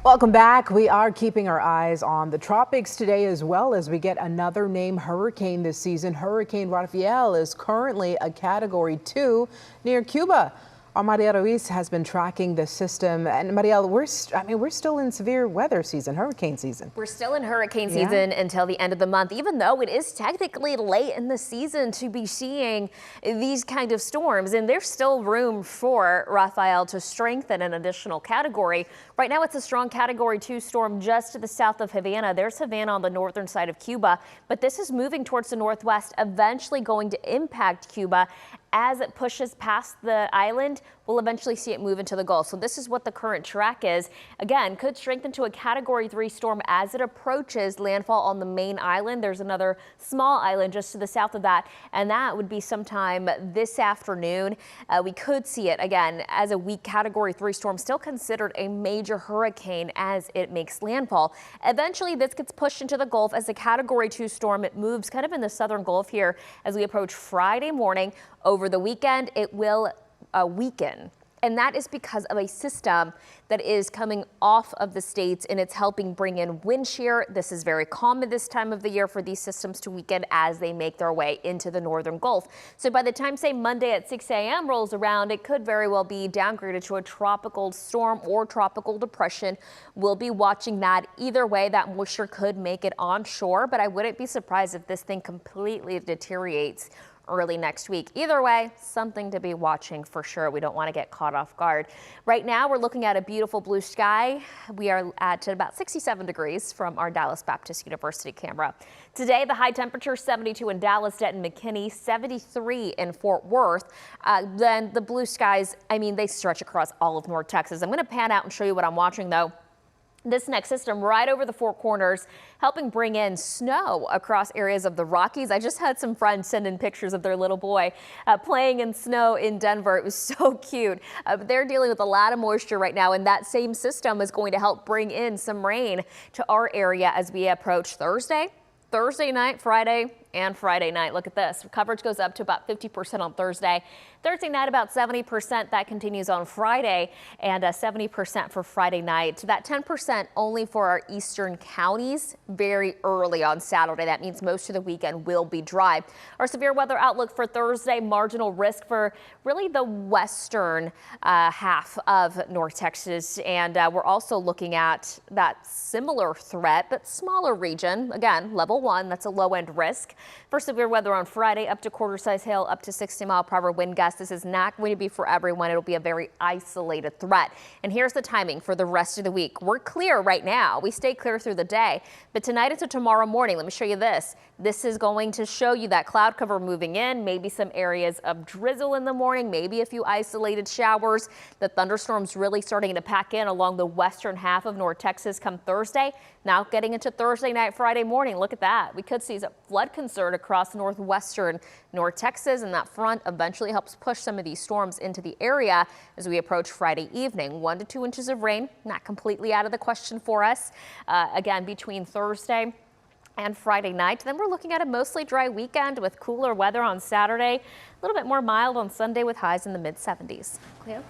Welcome back. We are keeping our eyes on the tropics today as well as we get another named hurricane this season. Hurricane Rafael is currently a Category 2 near Cuba. Our Maria Ruiz has been tracking the system. And Maria, we're still in severe weather season, hurricane season. We're still in hurricane season until the end of the month, even though it is technically late in the season to be seeing these kind of storms. And there's still room for Rafael to strengthen an additional category. Right now, it's a strong Category 2 storm just to the south of Havana. There's Havana on the northern side of Cuba, but this is moving towards the northwest, eventually going to impact Cuba. As it pushes past the island, we'll eventually see it move into the Gulf. So this is what the current track is. Again, could strengthen to a Category 3 storm as it approaches landfall on the main island. There's another small island just to the south of that, and that would be sometime this afternoon. We could see it again as a weak Category 3 storm, still considered a major hurricane as it makes landfall. Eventually, this gets pushed into the Gulf as a Category 2 storm. It moves kind of in the southern Gulf here as we approach Friday morning. Over the weekend, it will weaken. And that is because of a system that is coming off of the states, and it's helping bring in wind shear. This is very common this time of the year for these systems to weaken as they make their way into the northern Gulf. So by the time, say, Monday at 6 a.m. rolls around, it could very well be downgraded to a tropical storm or tropical depression. We'll be watching that. Either way, that moisture could make it onshore, but I wouldn't be surprised if this thing completely deteriorates early next week. Either way, something to be watching for sure. We don't want to get caught off guard. Right now, we're looking at a beautiful blue sky. We are at about 67 degrees from our Dallas Baptist University camera. Today, the high temperature 72 in Dallas, Denton, McKinney, 73 in Fort Worth. Then the blue skies, they stretch across all of North Texas. I'm going to pan out and show you what I'm watching though. This next system right over the Four Corners, helping bring in snow across areas of the Rockies. I just had some friends send in pictures of their little boy playing in snow in Denver. It was so cute. They're dealing with a lot of moisture right now, and that same system is going to help bring in some rain to our area as we approach Thursday night, Friday, and Friday night. Look at this. Coverage goes up to about 50% on Thursday. Thursday night, about 70%. That continues on Friday, and 70% for Friday night. That 10% only for our eastern counties very early on Saturday. That means most of the weekend will be dry. Our severe weather outlook for Thursday, marginal risk for really the western half of North Texas. And we're also looking at that similar threat, but smaller region. Again, level 1, that's a low end risk. For severe weather on Friday, up to quarter-size hail, up to 60-mile-per-hour wind gusts. This is not going to be for everyone. It'll be a very isolated threat. And here's the timing for the rest of the week. We're clear right now. We stay clear through the day. But tonight into tomorrow morning, let me show you this. This is going to show you that cloud cover moving in, maybe some areas of drizzle in the morning, maybe a few isolated showers. The thunderstorms really starting to pack in along the western half of North Texas come Thursday. Now getting into Thursday night, Friday morning. Look at that. We could see a flood concern across northwestern North Texas, and that front eventually helps push some of these storms into the area as we approach Friday evening. 1 to 2 inches of rain, not completely out of the question for us. Again, between Thursday and Friday night. Then we're looking at a mostly dry weekend with cooler weather on Saturday, a little bit more mild on Sunday with highs in the mid 70s. Cleo?